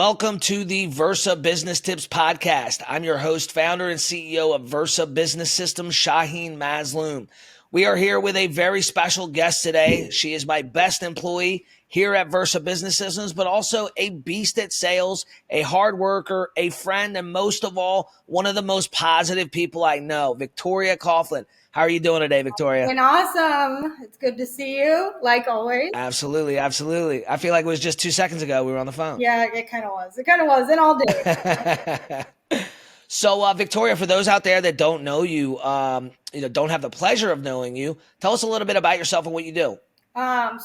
Welcome to the Versa Business Tips Podcast. I'm your host, founder, and CEO of Versa Business Systems, Shaheen Mazloom. We are here with a very special guest today. She is my best employee here at Versa Business Systems, but also a beast at sales, a hard worker, a friend, and most of all, one of the most positive people I know, Victoria Coughlin. How are you doing today, Victoria? And awesome. It's good to see you, like always. Absolutely. I feel like it was just 2 seconds ago we were on the phone. Yeah, it kind of was. And all day. So, Victoria, for those out there that don't know you, don't have the pleasure of knowing you, tell us a little bit about yourself and what you do.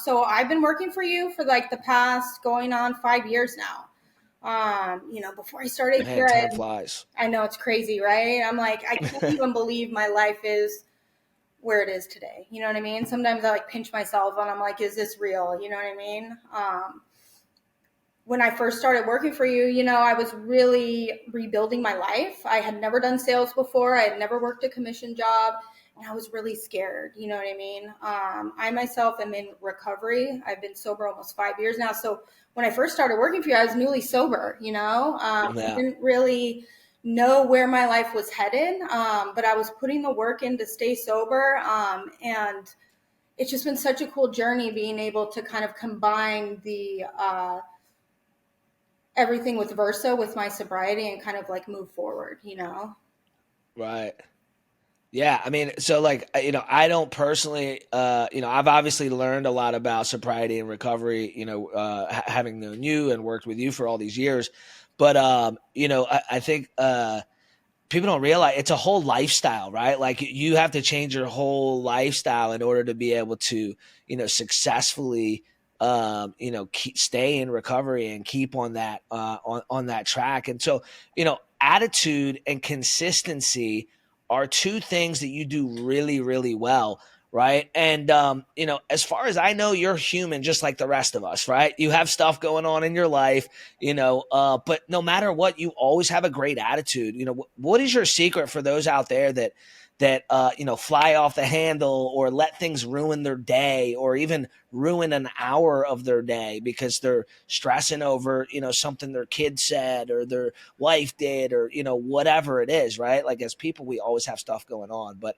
So I've been working for you for like the past going on 5 years now. Before I started Man, here, time flies. I know it's crazy, right? I'm like, I can't even believe my life is where it is today. You know what I mean? Sometimes I like pinch myself and I'm like, is this real? You know what I mean? When I first started working for you, I was really rebuilding my life. I had never done sales before. I had never worked a commission job, and I was really scared. You know what I mean? I myself am in recovery. I've been sober almost 5 years now. So when I first started working for you, I was newly sober, I didn't really know where my life was headed, but I was putting the work in to stay sober. And it's just been such a cool journey being able to kind of combine the everything with Versa, with my sobriety, and kind of like move forward, Right. Yeah. I mean, so like, I don't personally, I've obviously learned a lot about sobriety and recovery, having known you and worked with you for all these years. But, I think people don't realize it's a whole lifestyle, right? Like you have to change your whole lifestyle in order to be able to, successfully stay in recovery and keep on that on that track. And so, attitude and consistency are two things that you do really, really well, right? And as far as I know, you're human just like the rest of us, right? You have stuff going on in your life, but no matter what, you always have a great attitude. What is your secret for those out there that fly off the handle or let things ruin their day or even ruin an hour of their day because they're stressing over, something their kid said or their wife did or, whatever it is, right? Like as people, we always have stuff going on, but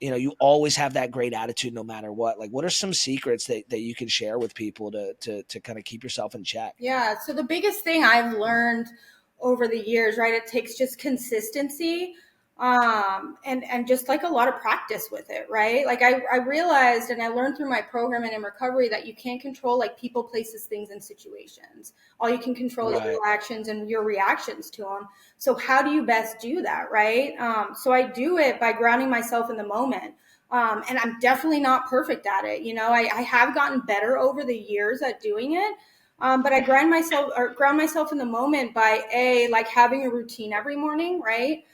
you always have that great attitude no matter what. Like what are some secrets that you can share with people to kind of keep yourself in check? Yeah. So the biggest thing I've learned over the years, right, it takes just consistency, and just like a lot of practice with it, right? Like I realized and I learned through my program and in recovery that you can't control like people, places, things, and situations. All you can control is your actions and your reactions to them. So how do you best do that, right? So I do it by grounding myself in the moment. And I'm definitely not perfect at it. I have gotten better over the years at doing it. But I ground myself in the moment by like having a routine every morning, right?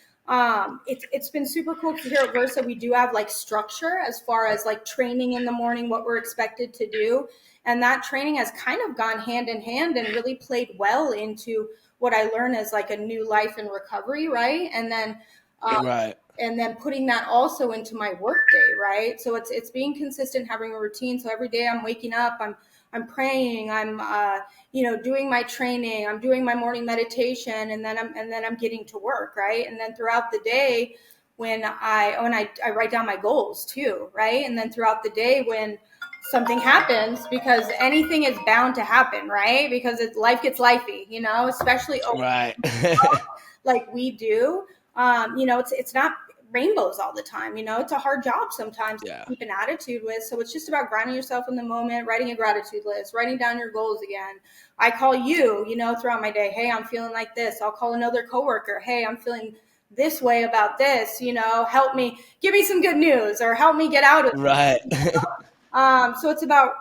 It's been super cool because here at Versa, we do have like structure as far as like training in the morning, what we're expected to do. And that training has kind of gone hand in hand and really played well into what I learn as like a new life in recovery, right? And then, and then putting that also into my work day, right? So it's being consistent, having a routine. So every day I'm waking up, I'm praying, I'm doing my training, I'm doing my morning meditation, and then I'm getting to work, right? And then throughout the day when I write down my goals too, right? And then throughout the day when something happens, because anything is bound to happen, right? Because life gets lifey, especially like we do. It's not rainbows all the time. It's a hard job sometimes to keep an attitude with. So it's just about grounding yourself in the moment, writing a gratitude list, writing down your goals again. I call you, throughout my day. Hey, I'm feeling like this. I'll call another coworker. Hey, I'm feeling this way about this, help me, give me some good news or help me get out of it. Right. So it's about,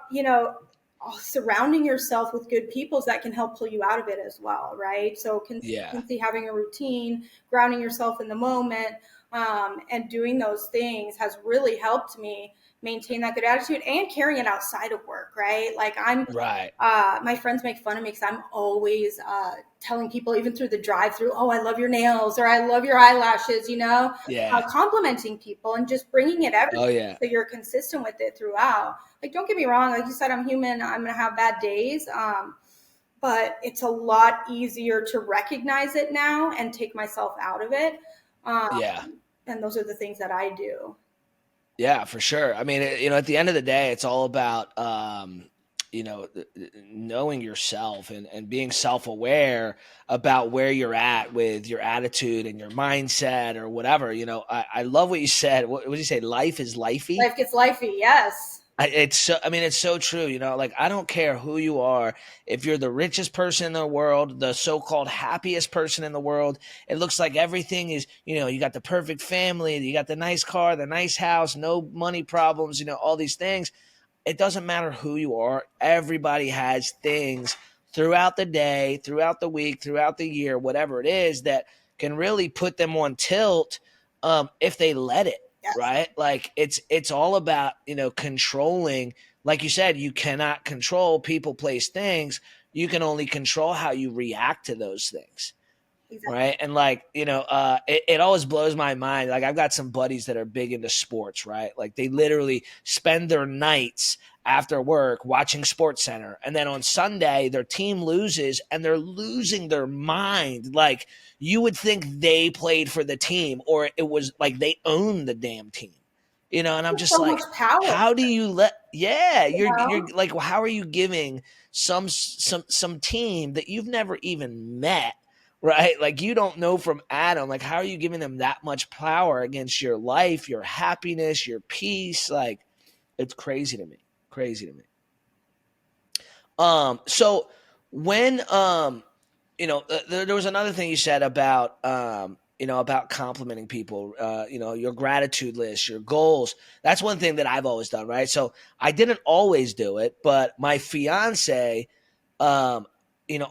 surrounding yourself with good people that can help pull you out of it as well, right? So consistency, having a routine, grounding yourself in the moment, and doing those things has really helped me maintain that good attitude and carrying it outside of work, right? Like my friends make fun of me because I'm always telling people, even through the drive-through, oh, I love your nails or I love your eyelashes, complimenting people and just bringing it everywhere so you're consistent with it throughout. Like, don't get me wrong. Like you said, I'm human. I'm going to have bad days. but it's a lot easier to recognize it now and take myself out of it. Um, Yeah. and those are the things that I do. Yeah, for sure. I mean, at the end of the day, it's all about, knowing yourself and being self-aware about where you're at with your attitude and your mindset or whatever. I love what you said. What did you say? Life is lifey. Life gets lifey, yes. I mean, it's so true. Like I don't care who you are. If you're the richest person in the world, the so-called happiest person in the world, it looks like everything is, you got the perfect family, you got the nice car, the nice house, no money problems, all these things. It doesn't matter who you are. Everybody has things throughout the day, throughout the week, throughout the year, whatever it is that can really put them on tilt if they let it, Yes, right? Like it's all about, controlling. Like you said, you cannot control people, place, things. You can only control how you react to those things, exactly. right? And like, it always blows my mind. Like I've got some buddies that are big into sports, right? Like they literally spend their nights after work watching Sports Center, and then on Sunday their team loses and they're losing their mind. Like you would think they played for the team or it was like they own the damn team. And I'm There's just so much like, power, how do you let yeah, you you're know? like, well, how are you giving some team that you've never even met, right? Like you don't know from Adam. Like, how are you giving them that much power against your life, your happiness, your peace? Like, it's crazy to me. Crazy to me. So when there was another thing you said about about complimenting people, your gratitude list, your goals. That's one thing that I've always done, right? So I didn't always do it, but my fiance, um,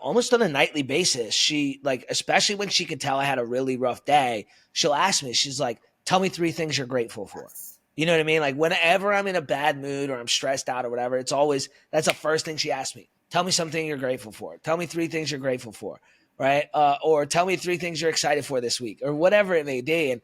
almost on a nightly basis, she like, especially when she could tell I had a really rough day, she'll ask me, she's like, tell me three things you're grateful for. Yes. You know what I mean? Like whenever I'm in a bad mood or I'm stressed out or whatever, it's always, that's the first thing she asks me. Tell me something you're grateful for. Tell me three things you're grateful for. Right. Or tell me three things you're excited for this week or whatever it may be. And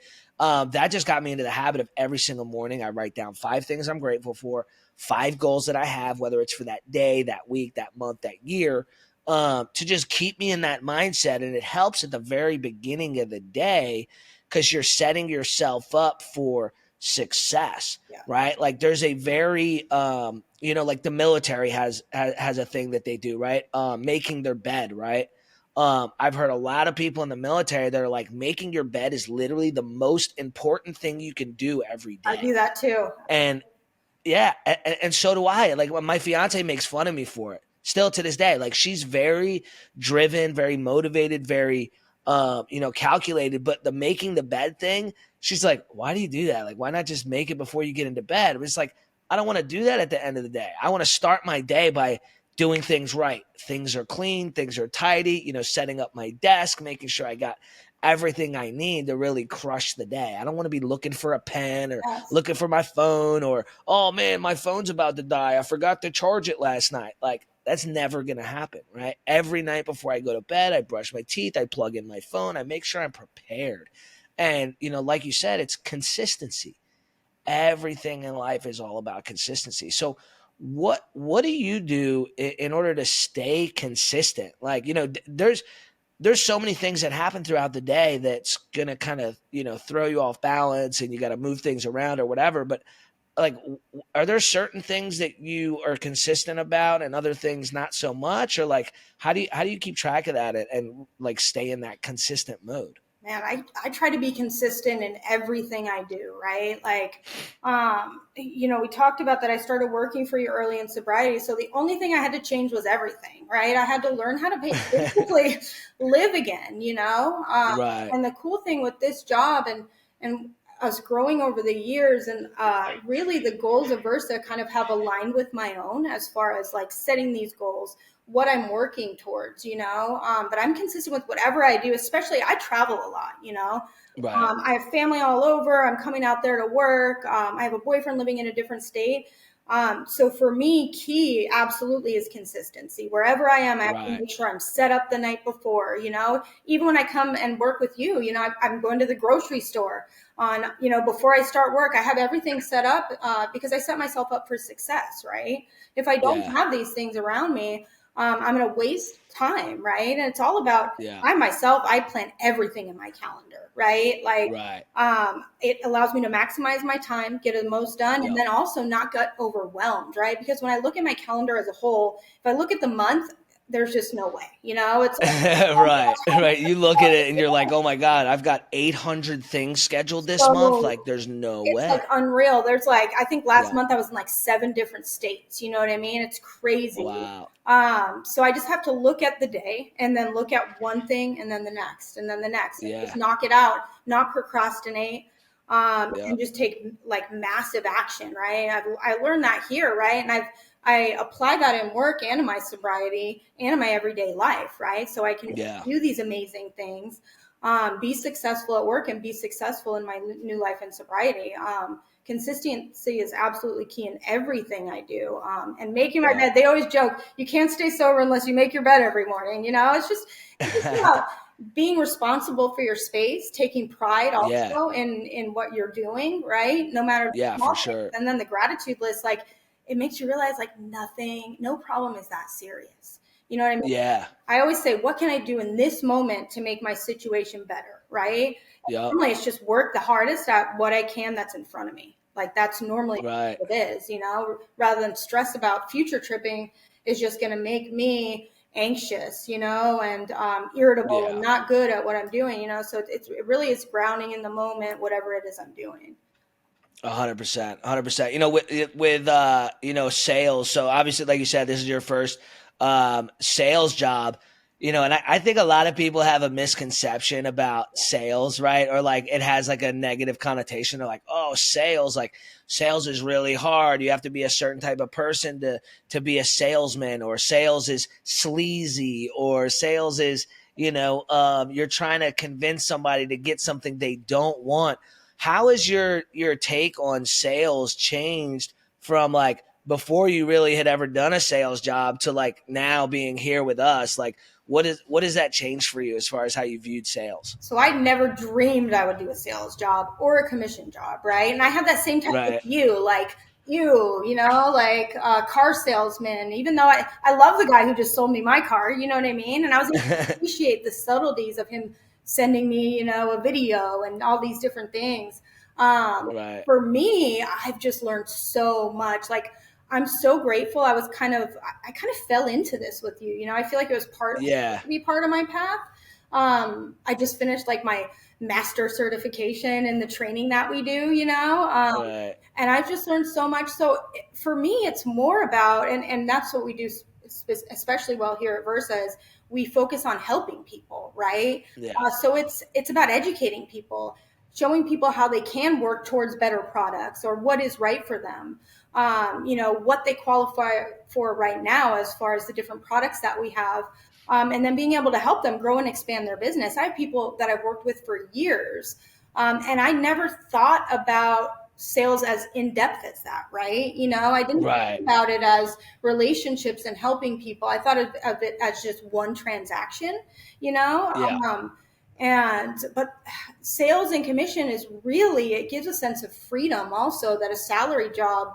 that just got me into the habit of every single morning I write down five things I'm grateful for, five goals that I have, whether it's for that day, that week, that month, that year, to just keep me in that mindset. And it helps at the very beginning of the day because you're setting yourself up for success, Yeah. right? Like there's a very, like the military has a thing that they do, right? Making their bed, right? I've heard a lot of people in the military that are like, making your bed is literally the most important thing you can do every I day. do that too. And yeah, and so do I. Like when my fiance makes fun of me for it, still to this day. Like she's very driven, very motivated, very calculated. But the making the bed thing, she's like, "Why do you do that? Like, why not just make it before you get into bed?" It's like I don't want to do that at the end of the day. I want to start my day by doing things right. Things are clean, things are tidy. Setting up my desk, making sure I got everything I need to really crush the day. I don't want to be looking for a pen or Yes. looking for my phone or, oh man, my phone's about to die. I forgot to charge it last night. Like, that's never going to happen, right? Every night before I go to bed, I brush my teeth, I plug in my phone, I make sure I'm prepared. And, like you said, it's consistency. Everything in life is all about consistency. So, what do you do in order to stay consistent? Like, there's so many things that happen throughout the day that's gonna kind of throw you off balance and you got to move things around or whatever. But like, are there certain things that you are consistent about and other things not so much, or like how do you keep track of that and like stay in that consistent mode? Man, I try to be consistent in everything I do, right? Like, we talked about that I started working for you early in sobriety. So the only thing I had to change was everything, right? I had to learn how to basically live again, Right, and the cool thing with this job and us growing over the years and really the goals of Versa kind of have aligned with my own as far as like setting these goals, what I'm working towards, but I'm consistent with whatever I do, especially I travel a lot, right, I have family all over. I'm coming out there to work. I have a boyfriend living in a different state. So for me, key absolutely is consistency. Wherever I am, I have to right. make sure I'm set up the night before, even when I come and work with you, I'm going to the grocery store on, before I start work, I have everything set up because I set myself up for success, right? If I don't Yeah, have these things around me, I'm going to waste time, right? And it's all about, Yeah. I myself, I plan everything in my calendar, right? Like, Right. it allows me to maximize my time, get the most done, and Yep. then also not get overwhelmed, right? Because when I look at my calendar as a whole, if I look at the month, there's just no way, it's like, Right. Right. You look at it and you're like, "Oh my God, I've got 800 things scheduled this month." so Like, there's no it's like way. unreal. There's like, I think last Yeah. month I was in like 7 different states. You know what I mean? It's crazy. Wow. So I just have to look at the day and then look at one thing and then the next and then the next and just Yeah. knock it out, not procrastinate, and Yep. just take like massive action. Right? I learned that here, right? And I apply that in work and in my sobriety and in my everyday life, right? So I can Yeah. do these amazing things, be successful at work and be successful in my new life and sobriety. Consistency is absolutely key in everything I do. And making my Yep. bed, they always joke, you can't stay sober unless you make your bed every morning. It's just about being responsible for your space, taking pride Yeah. also in what you're doing, right? No matter the Yeah, for small things. sure. And then the gratitude list, like, it makes you realize like no problem is that serious. You know what I mean? Yeah. I always say, what can I do in this moment to make my situation better? Right. Yep. Normally, it's just work the hardest at what I can that's in front of me. Like that's normally Right. what it is, rather than stress about future tripping is just going to make me anxious, and irritable and Yeah. not good at what I'm doing, So it really is grounding in the moment, whatever it is I'm doing. 100%. 100%. With sales. So obviously, like you said, this is your first sales job. And I think a lot of people have a misconception about sales, right? Or like it has like a negative connotation. They're like, oh, sales, like sales is really hard. You have to be a certain type of person to be a salesman, or sales is sleazy, or sales is, you're trying to convince somebody to get something they don't want. How has your take on sales changed from like before you really had ever done a sales job to like now being here with us? Like what has that changed for you as far as how you viewed sales? So I never dreamed I would do a sales job or a commission job, right? And I have that same type with Right. you, like like a car salesman, even though I love the guy who just sold me my car, you know what I mean? And I was able to appreciate the subtleties of him sending me, a video and all these different things. Right. For me, I've just learned so much. Like, I'm so grateful. I kind of fell into this with you. I feel like it was Yeah. to be part of my path. I just finished like my master certification and the training that we do, Right. and I've just learned so much. So for me, it's more about, and that's what we do, especially well here at Versa, is we focus on helping people, right? Yeah. So it's about educating people, showing people how they can work towards better products or what is right for them. What they qualify for right now as far as the different products that we have, and then being able to help them grow and expand their business. I have people that I've worked with for years, and I never thought about sales as in depth as that, right? I didn't think Right. about it as relationships and helping people. I thought of it as just one transaction, you know? Yeah. But sales and commission is really, it gives a sense of freedom also that a salary job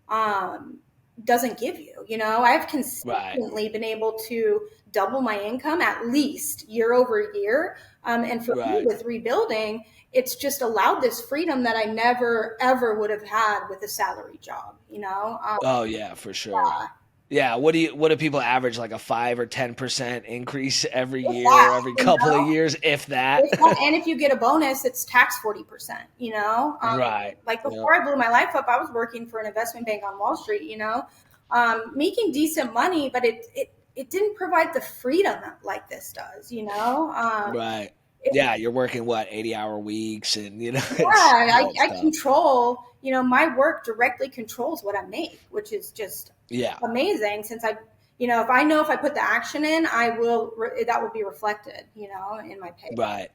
um, doesn't give you. I've Right. consistently been able to double my income at least year over year. And for me, Right. with rebuilding, it's just allowed this freedom that I never ever would have had with a salary job. Oh yeah, for sure. Yeah, Yeah, what do people average, like a 5 or 10% increase every with year, that, every couple of years, if that? and if you get a bonus, it's taxed 40%. Right. Like Yep. before I blew my life up, I was working for an investment bank on Wall Street. Making decent money, but it didn't provide the freedom like this does. Right. It, Yeah, you're working what, 80-hour weeks, and yeah, yeah, it's I tough. control. My work directly controls what I make, which is just Yeah. amazing. Since if I know if I put the action in, that will be reflected, in my pay. Right.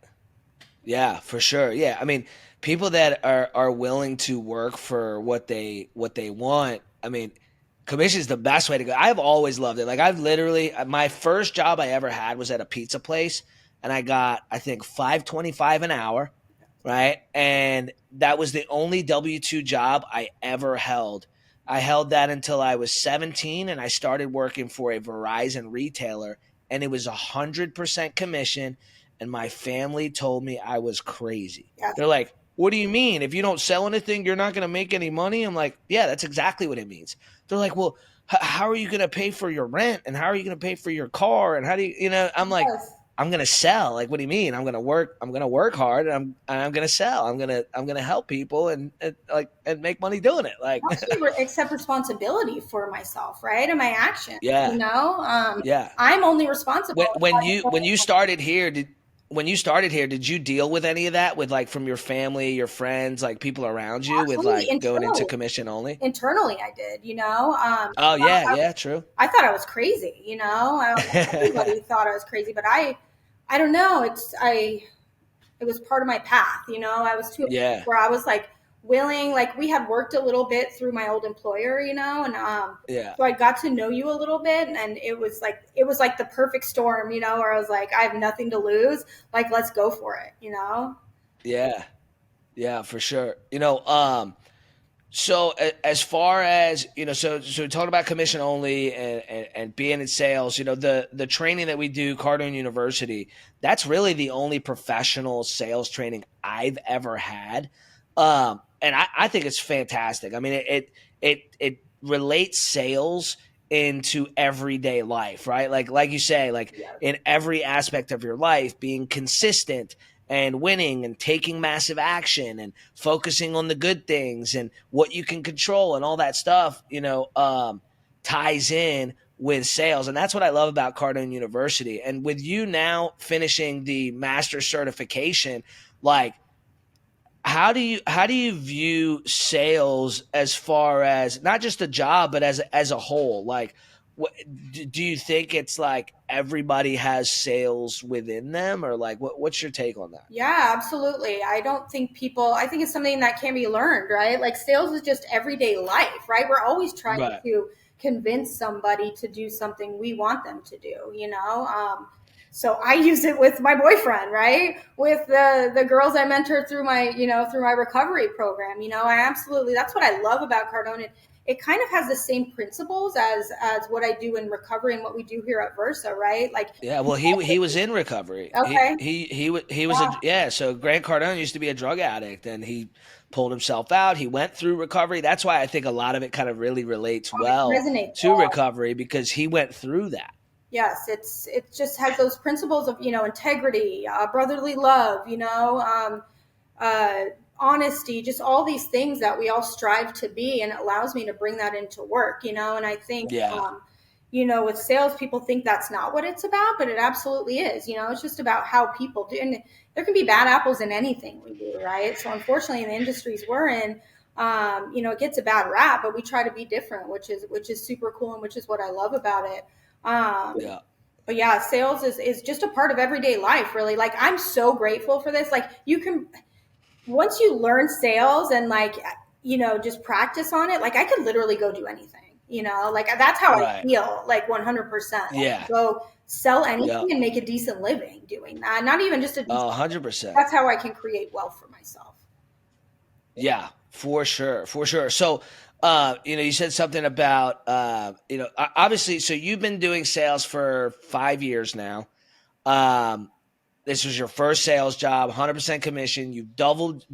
Yeah, for sure. Yeah. I mean, people that are willing to work for what they want, I mean, commission is the best way to go. I've always loved it. Like I've literally my first job I ever had was at a pizza place, and I got I think 5.25 an hour, right? And that was the only W-2 job I ever held. I held that until I was 17, and I started working for a Verizon retailer, and it was 100% commission. And my family told me I was crazy. Yes, They're like, "What do you mean? If you don't sell anything, you're not going to make any money?" I'm like, "Yeah, that's exactly what it means." They're like, "Well, how are you going to pay for your rent? And how are you going to pay for your car? And how do you, I'm like, yes. I'm gonna sell. Like, what do you mean? I'm gonna work. I'm gonna work hard, and I'm gonna sell. I'm gonna help people and make money doing it. Like, Actually accept responsibility for myself, right? And my actions, yeah, yeah. I'm only responsible. When you started here, did you deal with any of that with like from your family, your friends, like people around you with Absolutely like going into commission only? internally I did, Oh yeah, yeah, true. I thought I was crazy, everybody thought I was crazy, but I don't know. It was part of my path, I was to a point Yeah, where I was like willing, like we had worked a little bit through my old employer, and yeah, so I got to know you a little bit, and it was like the perfect storm, where I was like, I have nothing to lose, like let's go for it. yeah, yeah, for sure. So as far as so talking about commission only and being in sales, the training that we do, Cardone University, that's really the only professional sales training I've ever had, and I think it's fantastic. I mean, it relates sales into everyday life, right? Like you say, like Yes. in every aspect of your life, being consistent and winning and taking massive action and focusing on the good things and what you can control and all that stuff, ties in with sales. And that's what I love about Cardone University. And with you now finishing the master certification, like how do you view sales as far as not just a job but as a whole? Like what do you think it's like everybody has sales within them, or like what's your take on that? Yeah, absolutely. I think it's something that can be learned, right? Like sales is just everyday life, right? We're always trying Right. to convince somebody to do something we want them to do. So I use it with my boyfriend, right? With the girls I mentor through my recovery program. I absolutely, that's what I love about Cardone. It kind of has the same principles as what I do in recovery and what we do here at Versa, right? Like, Yeah, well, he was in recovery. okay, He was a wow. yeah. So Grant Cardone used to be a drug addict, and he pulled himself out. He went through recovery. That's why I think a lot of it kind of really relates It well resonates. to recovery because he went through that. Yes, it just has those principles of integrity, brotherly love, uh, honesty, just all these things that we all strive to be, and it allows me to bring that into work. And I think Yeah, with sales, people think that's not what it's about, but it absolutely is. It's just about how people do, and there can be bad apples in anything we do, right? So unfortunately, in the industries we're in. It gets a bad rap, but we try to be different, which is super cool, and which is what I love about it. Um, yeah, but yeah, sales is just a part of everyday life, really. Like I'm so grateful for this. Like you can once you learn sales and like just practice on it, like I could literally go do anything. Like that's how I right. feel, like 100%. I Yeah, could go sell yeah. anything and make a decent living doing that. Not even just a decent, Oh, 100%. that's how I can create wealth for myself. Yeah, for sure, for sure. So, you said something about, obviously, so you've been doing sales for 5 years now. Um, this was your first sales job, 100% commission. You've doubled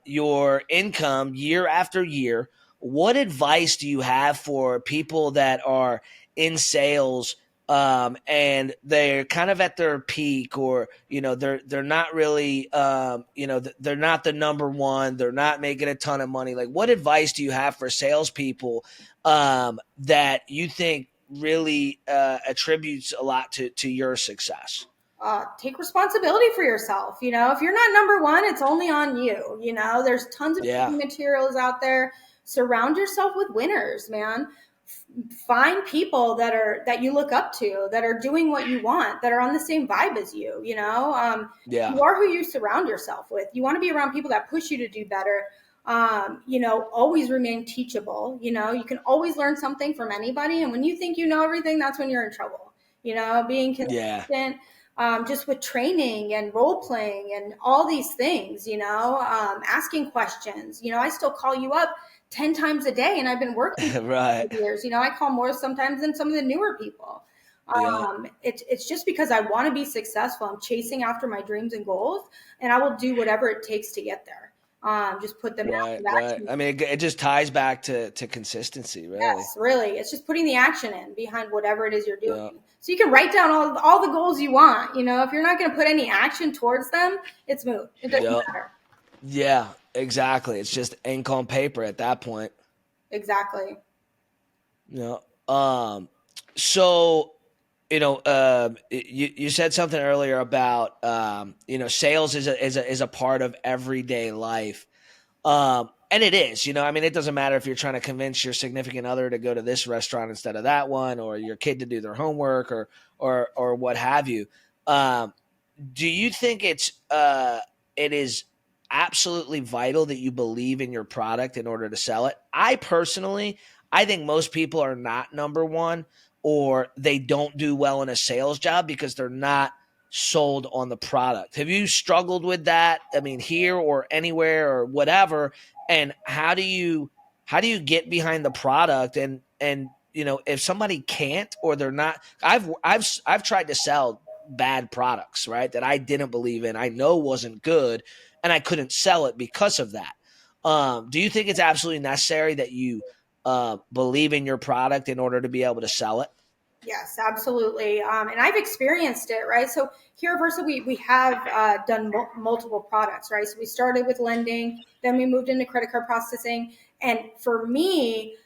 your income year after year. What advice do you have for people that are in sales, and they're kind of at their peak, or they're not really, they're not the number one, they're not making a ton of money. Like, what advice do you have for salespeople that you think really attributes a lot to your success? Take responsibility for yourself. If you're not number one, it's only on you. There's tons of Yeah, training materials out there. Surround yourself with winners, man. Find people that you look up to, that are doing what you want, that are on the same vibe as you. yeah, You are who you surround yourself with. You want to be around people that push you to do better. Always remain teachable. You can always learn something from anybody, and when you think you know everything, that's when you're in trouble. Being yeah, consistent, just with training and role playing and all these things, asking questions. I still call you up 10 times a day, and I've been working for Right. years. I call more sometimes than some of the newer people. Yeah. It's just because I want to be successful. I'm chasing after my dreams and goals, and I will do whatever it takes to get there. Just put the Right. massive Right. action. I mean, it just ties back to consistency, really. Yes, really. It's just putting the action in behind whatever it is you're doing. Yeah. So you can write down all the goals you want. If you're not going to put any action towards them, it's moot. It doesn't Yeah. matter. Yeah. Exactly. It's just ink on paper at that point. Exactly. Yeah. So you said something earlier about sales is a part of everyday life. And it is, I mean, it doesn't matter if you're trying to convince your significant other to go to this restaurant instead of that one, or your kid to do their homework, or what have you. Um, do you think it is absolutely vital that you believe in your product in order to sell it? I think most people are not number one, or they don't do well in a sales job because they're not sold on the product. Have you struggled with that? I mean, here or anywhere or whatever. And how do you get behind the product, and if somebody can't, or they're not, I've tried to sell bad products, right? That I didn't believe in, I know wasn't good, and I couldn't sell it because of that. Do you think it's absolutely necessary that you believe in your product in order to be able to sell it? Yes, absolutely. And I've experienced it, right? So here at Versa, we have done multiple products, right? So we started with lending, then we moved into credit card processing. And for me,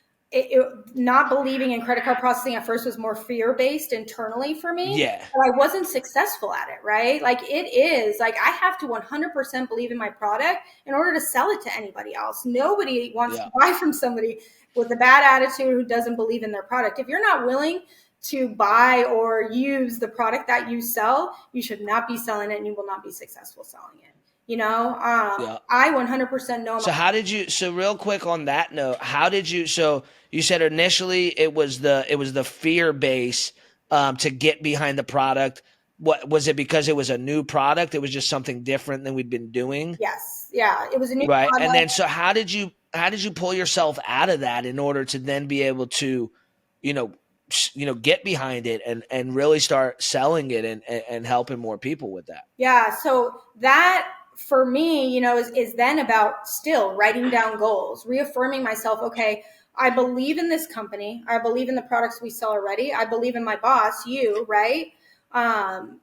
not believing in credit card processing at first was more fear based internally for me. Yeah, But I wasn't successful at it, right? Like it is like I have to 100% believe in my product in order to sell it to anybody else. Nobody wants to yeah, buy from somebody with a bad attitude who doesn't believe in their product. If you're not willing to buy or use the product that you sell, you should not be selling it, and you will not be successful selling it. yeah. I 100% know. So so real quick on that note, so you said initially it was the fear base to get behind the product. What was it, because it was a new product? It was just something different than we'd been doing, Yes, yeah, it was a new right? And then product. so how did you pull yourself out of that in order to then be able to, you know, get behind it and really start selling it and helping more people with that? Yeah, so that for me, is then about still writing down goals, reaffirming myself. Okay, I believe in this company. I believe in the products we sell already. I believe in my boss, you, right? Um,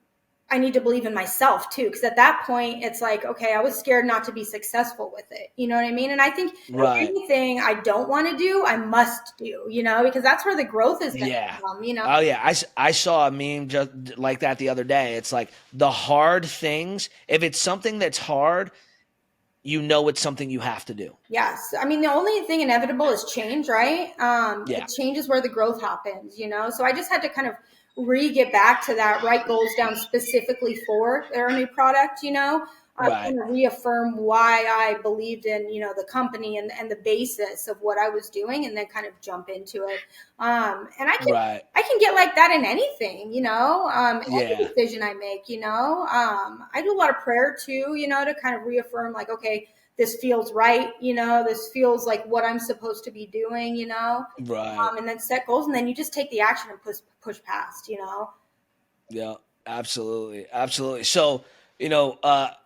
I need to believe in myself too, because at that point, it's like, okay, I was scared not to be successful with it. You know what I mean? And I think Right. anything I don't want to do, I must do. Because that's where the growth is going to Yeah. come. You know? Oh yeah, I saw a meme just like that the other day. It's like the hard things. If it's something that's hard, it's something you have to do. Yes. I mean, the only thing inevitable is change, right? Yeah. It changes where the growth happens. So I just had to kind of get back to that, write goals down specifically for our new product, Right. kind of reaffirm why I believed in, the company and the basis of what I was doing, and then kind of jump into it. And Right. I can get like that in anything, Yeah. any decision I make, I do a lot of prayer too, to kind of reaffirm like, okay, this feels right, this feels like what I'm supposed to be doing, Right. and then set goals, and then you just take the action and push past. Yeah, absolutely, absolutely. So,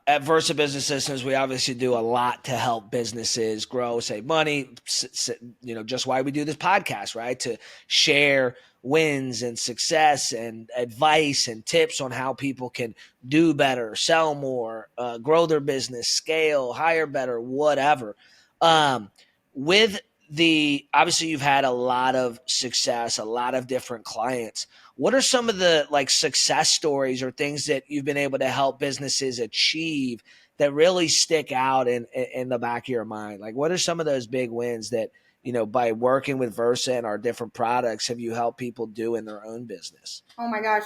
at Versa Business Systems, we obviously do a lot to help businesses grow, save money. Just why we do this podcast, right? To share wins and success and advice and tips on how people can do better, sell more, grow their business, scale, hire better, whatever. Um, with obviously, you've had a lot of success, a lot of different clients. What are some of the like success stories or things that you've been able to help businesses achieve that really stick out in the back of your mind? Like, what are some of those big wins that, by working with Versa and our different products, have you helped people do in their own business? Oh my gosh,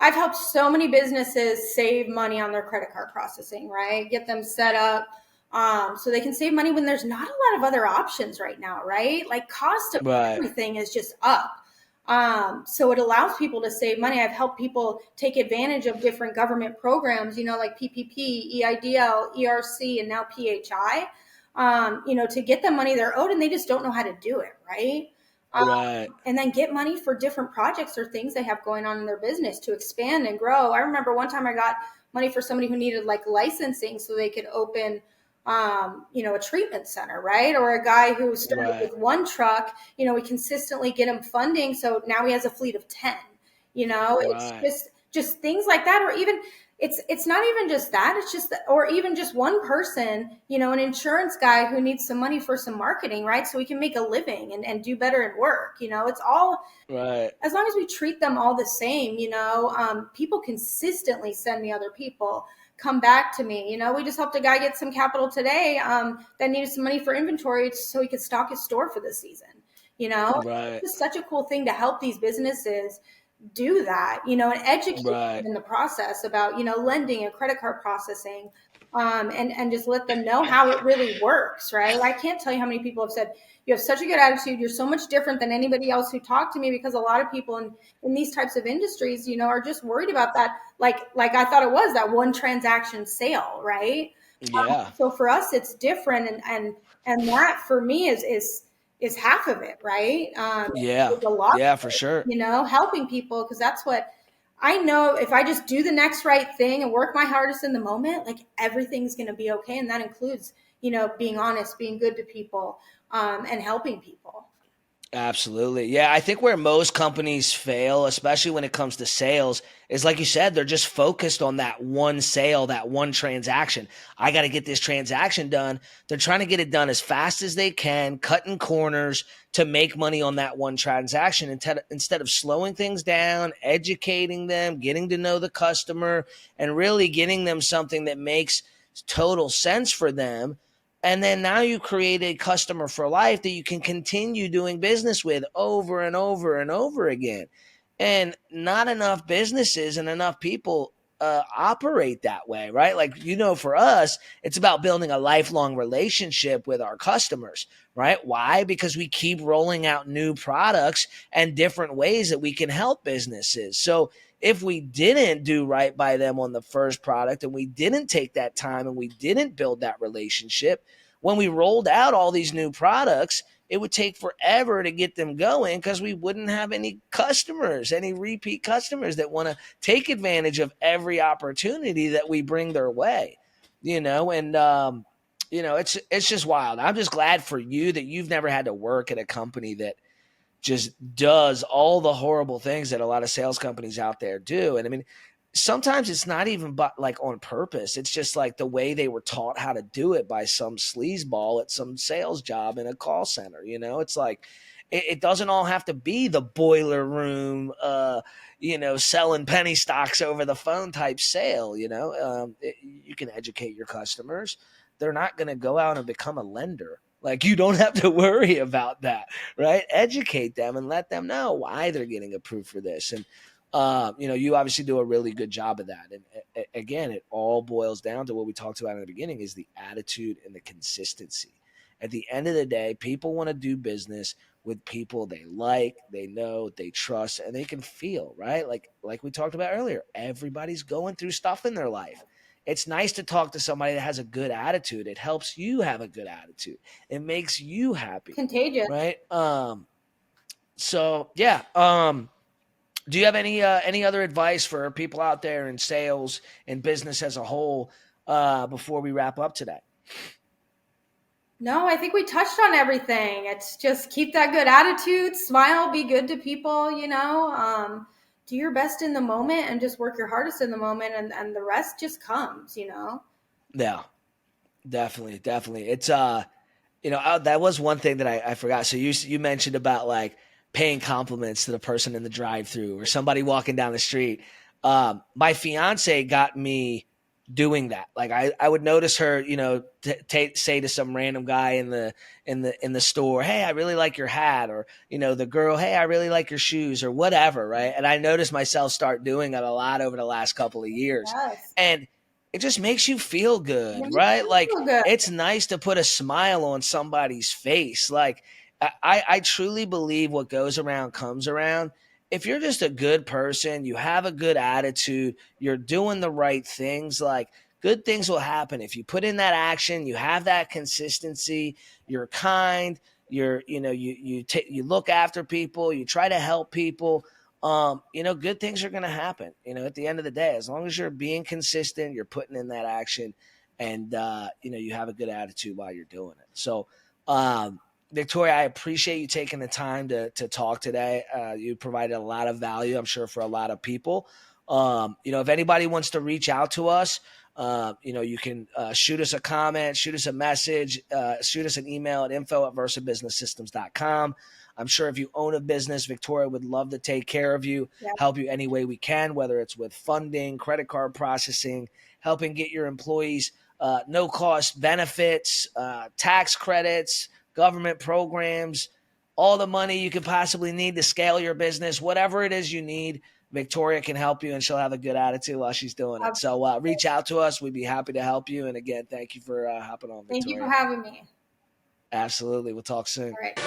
I've helped so many businesses save money on their credit card processing, right? Get them set up so they can save money when there's not a lot of other options right now, right? Like cost of Right. everything is just up. So it allows people to save money. I've helped people take advantage of different government programs, like PPP, EIDL, ERC, and now PHI, to get the money they're owed, and they just don't know how to do it, right? Right. And then get money for different projects or things they have going on in their business to expand and grow. I remember one time I got money for somebody who needed like licensing so they could open a treatment center, right? Or a guy who started Right. with one truck, we consistently get him funding. So now he has a fleet of 10, it's Right. just things like that. Or even it's not even just that, it's just that, or even just one person, an insurance guy who needs some money for some marketing, right? So he can make a living and do better at work. It's all, Right. as long as we treat them all the same, people consistently send me other people, come back to me. We just helped a guy get some capital today that needed some money for inventory so he could stock his store for the season. It's Right. just such a cool thing to help these businesses do that, and educate them Right. in the process about, lending and credit card processing, and just let them know how it really works, right? I can't tell you how many people have said, you have such a good attitude. You're so much different than anybody else who talked to me, because a lot of people in these types of industries, are just worried about that. Like I thought it was that one transaction sale, right? Yeah. So for us, it's different. And that for me is half of it, right? Yeah. It's a lot, Yeah, for sure. helping people, because that's what I know. If I just do the next right thing and work my hardest in the moment, like everything's going to be okay. And that includes, being honest, being good to people, and helping people. Absolutely. Yeah, I think where most companies fail, especially when it comes to sales, is like you said, they're just focused on that one sale, that one transaction. I got to get this transaction done. They're trying to get it done as fast as they can, cutting corners to make money on that one transaction instead of slowing things down, educating them, getting to know the customer, and really getting them something that makes total sense for them. And then now you create a customer for life that you can continue doing business with over and over and over again. And not enough businesses and enough people operate that way, right? Like, for us, it's about building a lifelong relationship with our customers, right? Why? Because we keep rolling out new products and different ways that we can help businesses. So if we didn't do right by them on the first product and we didn't take that time and we didn't build that relationship, when we rolled out all these new products, it would take forever to get them going because we wouldn't have any customers, any repeat customers that want to take advantage of every opportunity that we bring their way, and it's just wild. I'm just glad for you that you've never had to work at a company that just does all the horrible things that a lot of sales companies out there do. And I mean, sometimes it's not even but like on purpose. It's just like the way they were taught how to do it by some sleazeball at some sales job in a call center. It's like it doesn't all have to be the boiler room, selling penny stocks over the phone type sale. You can educate your customers. They're not going to go out and become a lender. Like, you don't have to worry about that, right? Educate them and let them know why they're getting approved for this. And you obviously do a really good job of that. And again, it all boils down to what we talked about in the beginning: is the attitude and the consistency. At the end of the day, people want to do business with people they like, they know, they trust, and they can feel, right? Like we talked about earlier, everybody's going through stuff in their life. It's nice to talk to somebody that has a good attitude. It helps you have a good attitude. It makes you happy, Contagious. right? So yeah. Do you have any other advice for people out there in sales and business as a whole before we wrap up today? No, I think we touched on everything. It's just keep that good attitude, smile, be good to people, do your best in the moment and just work your hardest in the moment, and the rest just comes. Yeah, definitely, definitely. It's that was one thing that I forgot. So you mentioned about like paying compliments to the person in the drive-through or somebody walking down the street. My fiance got me doing that. Like, I would notice her, say to some random guy in the store, "Hey, I really like your hat," or the girl, "Hey, I really like your shoes," or whatever, right? And I noticed myself start doing it a lot over the last couple of years, Yes. and it just makes you feel It good, makes right? you Like, feel good. it's nice to put a smile on somebody's face. Like, I truly believe what goes around comes around. If you're just a good person, you have a good attitude, you're doing the right things, like good things will happen. If you put in that action, you have that consistency, you're kind, you look after people, you try to help people. Good things are going to happen. At the end of the day, as long as you're being consistent, you're putting in that action, and you have a good attitude while you're doing it. So, Victoria, I appreciate you taking the time to talk today. You provided a lot of value, I'm sure, for a lot of people. If anybody wants to reach out to us, you can shoot us a comment, shoot us a message, shoot us an email at info@versabusinesssystems.com. I'm sure if you own a business, Victoria would love to take care of you, Yeah, help you any way we can, whether it's with funding, credit card processing, helping get your employees no cost benefits, tax credits, government programs, all the money you could possibly need to scale your business, whatever it is you need. Victoria can help you, and she'll have a good attitude while she's doing it. So absolutely. reach out to us. We'd be happy to help you. And again, thank you for hopping on, Thank you for Victoria. having me. Absolutely. We'll talk All soon. right.